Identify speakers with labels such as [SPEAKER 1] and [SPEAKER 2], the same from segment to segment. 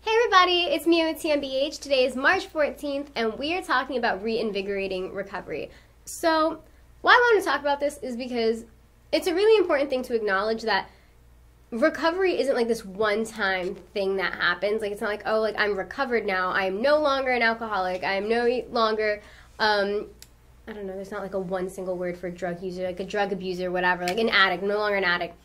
[SPEAKER 1] Hey everybody, it's Mia with TMBH. Today is March 14th and we are talking about reinvigorating recovery. So why I want to talk about this is because it's a really important thing to acknowledge that recovery isn't like this one-time thing that happens. Like it's not like, oh, like I'm recovered now. I am no longer an alcoholic. I am no longer, I don't know, there's not like a one single word for drug user, like a drug abuser, whatever, like an addict, no longer an addict.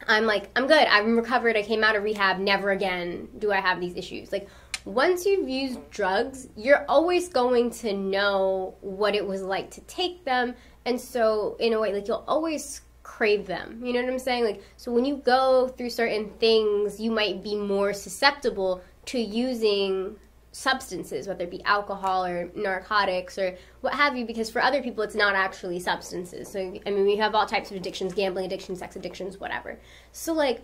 [SPEAKER 1] I'm good, I'm recovered, I came out of rehab, never again do I have these issues. Like, once you've used drugs, you're always going to know what it was like to take them, and so, in a way, like, you'll always crave them, you know what I'm saying? Like, so when you go through certain things, you might be more susceptible to using substances, whether it be alcohol or narcotics or what have you, because for other people it's not actually substances. So I mean, we have all types of addictions, gambling addiction, sex addictions, whatever. So like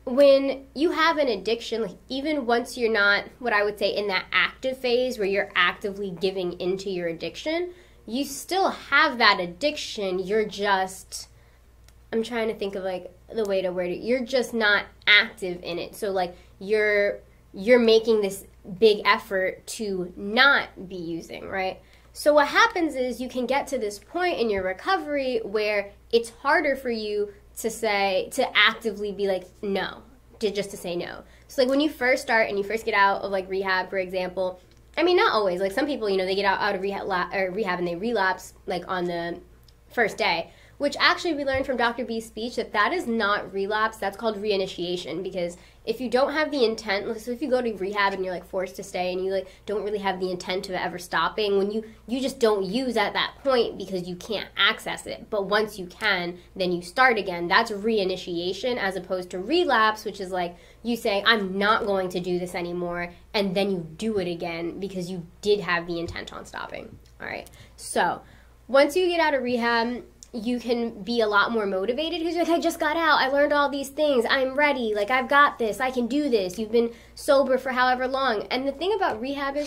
[SPEAKER 1] when you have an addiction, like even once you're not what I would say in that active phase where you're actively giving into your addiction, you still have that addiction. You're just, I'm trying to think of like the way to word it, you're just not active in it. So like you're making this big effort to not be using, right? So what happens is you can get to this point in your recovery where it's harder for you to actively be like, no, just to say no. So like when you first start and you first get out of like rehab, for example, I mean, not always, like some people, you know, they get out of rehab and they relapse like on the first day, which actually we learned from Dr. B's speech that is not relapse, that's called reinitiation, because if you don't have the intent, so if you go to rehab and you're like forced to stay and you like don't really have the intent of ever stopping, when you just don't use at that point because you can't access it, but once you can, then you start again. That's reinitiation, as opposed to relapse, which is like you say, I'm not going to do this anymore, and then you do it again because you did have the intent on stopping. All right, so once you get out of rehab, you can be a lot more motivated because you're like, I just got out, I learned all these things, I'm ready, like I've got this, I can do this. You've been sober for however long. And the thing about rehab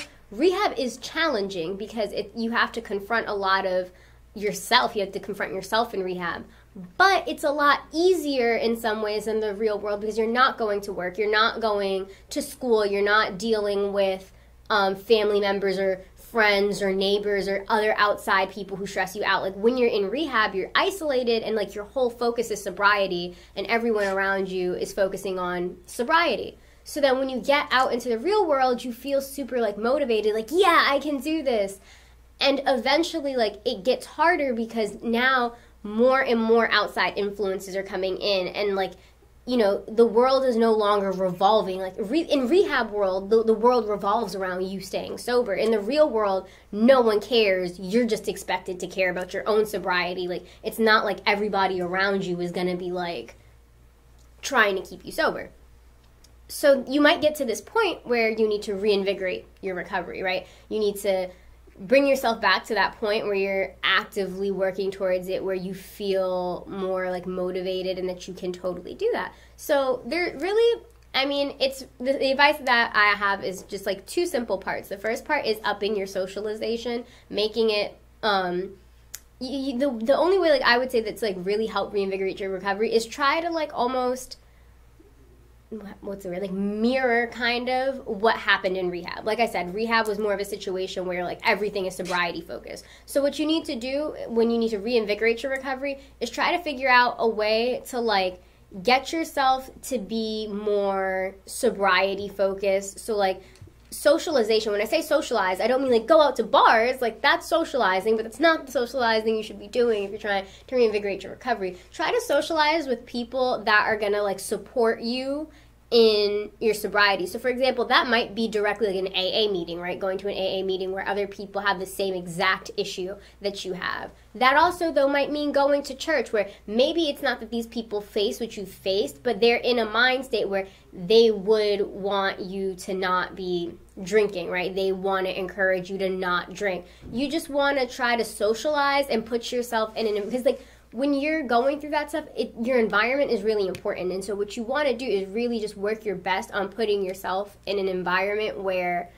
[SPEAKER 1] is challenging because you have to confront a lot of yourself. You have to confront yourself in rehab. But it's a lot easier in some ways than the real world because you're not going to work, you're not going to school, you're not dealing with family members or friends or neighbors or other outside people who stress you out. Like when you're in rehab, you're isolated and like your whole focus is sobriety and everyone around you is focusing on sobriety. So then when you get out into the real world, you feel super like motivated, like, yeah, I can do this. And eventually like it gets harder because now more and more outside influences are coming in, and like, you know, the world is no longer revolving. Like in rehab world, the world revolves around you staying sober. In the real world, no one cares. You're just expected to care about your own sobriety. Like it's not like everybody around you is going to be like trying to keep you sober. So you might get to this point where you need to reinvigorate your recovery, right? You need to bring yourself back to that point where you're actively working towards it, where you feel more like motivated and that you can totally do that. So there really, I mean, it's the advice that I have is just like two simple parts. The first part is upping your socialization, making it the only way like I would say that's like really help reinvigorate your recovery is try to like almost, what's the word, like mirror kind of what happened in rehab. Like I said, rehab was more of a situation where like everything is sobriety focused. So what you need to do when you need to reinvigorate your recovery is try to figure out a way to like get yourself to be more sobriety focused. So like socialization, when I say socialize, I don't mean like go out to bars, like that's socializing, but that's not the socializing you should be doing if you're trying to reinvigorate your recovery. Try to socialize with people that are gonna like support you in your sobriety. So for example, that might be directly like an AA meeting, right? Going to an AA meeting where other people have the same exact issue that you have. That also though might mean going to church where maybe it's not that these people face what you faced, but they're in a mind state where they would want you to not be drinking, right? They want to encourage you to not drink. You just want to try to socialize and put yourself in because like when you're going through that stuff, your environment is really important. And so what you want to do is really just work your best on putting yourself in an environment where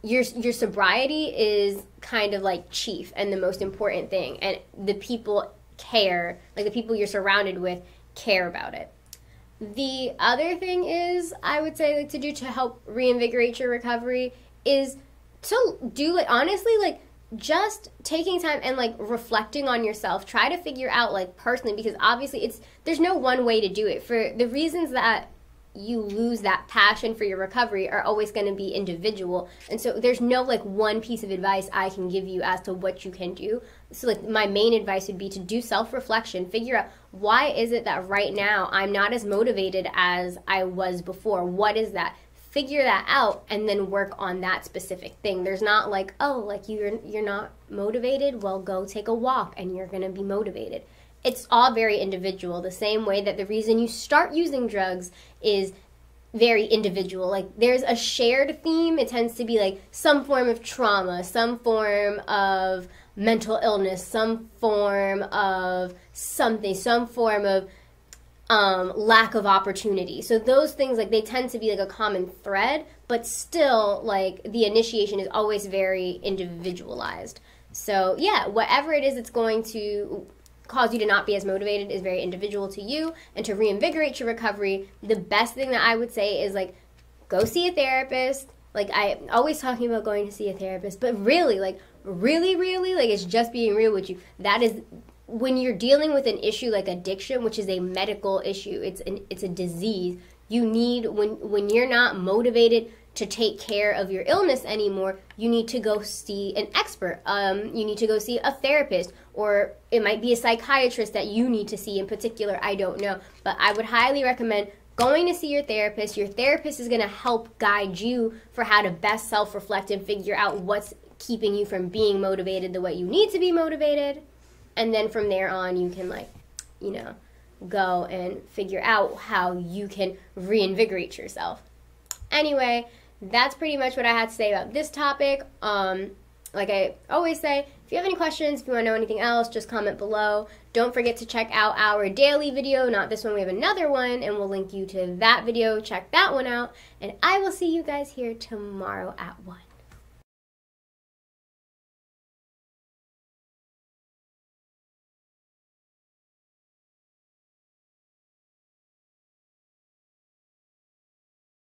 [SPEAKER 1] your sobriety is kind of like chief and the most important thing. And the people care, like the people you're surrounded with care about it. The other thing is, I would say, like, to do to help reinvigorate your recovery is to do, like, honestly, like, just taking time and, like, reflecting on yourself. Try to figure out, like, personally, because obviously there's no one way to do it. For the reasons that you lose that passion for your recovery are always going to be individual, and so there's no, like, one piece of advice I can give you as to what you can do. So, like, my main advice would be to do self-reflection, figure out, why is it that right now I'm not as motivated as I was before? What is that? Figure that out and then work on that specific thing. There's not like, oh, like, you're not motivated, well, go take a walk and you're going to be motivated. It's all very individual, the same way that the reason you start using drugs is very individual. Like, there's a shared theme. It tends to be like some form of trauma, some form of mental illness, some form of something, some form of lack of opportunity. So those things, like, they tend to be like a common thread, but still, like, the initiation is always very individualized. So yeah, whatever it is that's going to cause you to not be as motivated is very individual to you. And to reinvigorate your recovery, the best thing that I would say is, like, go see a therapist. Like, I'm always talking about going to see a therapist, but really, like, really, like, it's just being real with you. That is, when you're dealing with an issue like addiction, which is a medical issue, it's a disease, you need, when you're not motivated to take care of your illness anymore, you need to go see an expert. You need to go see a therapist, or it might be a psychiatrist that you need to see in particular. I don't know. But I would highly recommend going to see your therapist. Your therapist is going to help guide you for how to best self-reflect and figure out what's keeping you from being motivated the way you need to be motivated. And then from there on, you can, like, you know, go and figure out how you can reinvigorate yourself. Anyway, that's pretty much what I had to say about this topic. Like I always say, if you have any questions, if you want to know anything else, just comment below. Don't forget to check out our daily video, not this one, we have another one, and we'll link you to that video. Check that one out, and I will see you guys here tomorrow at 1.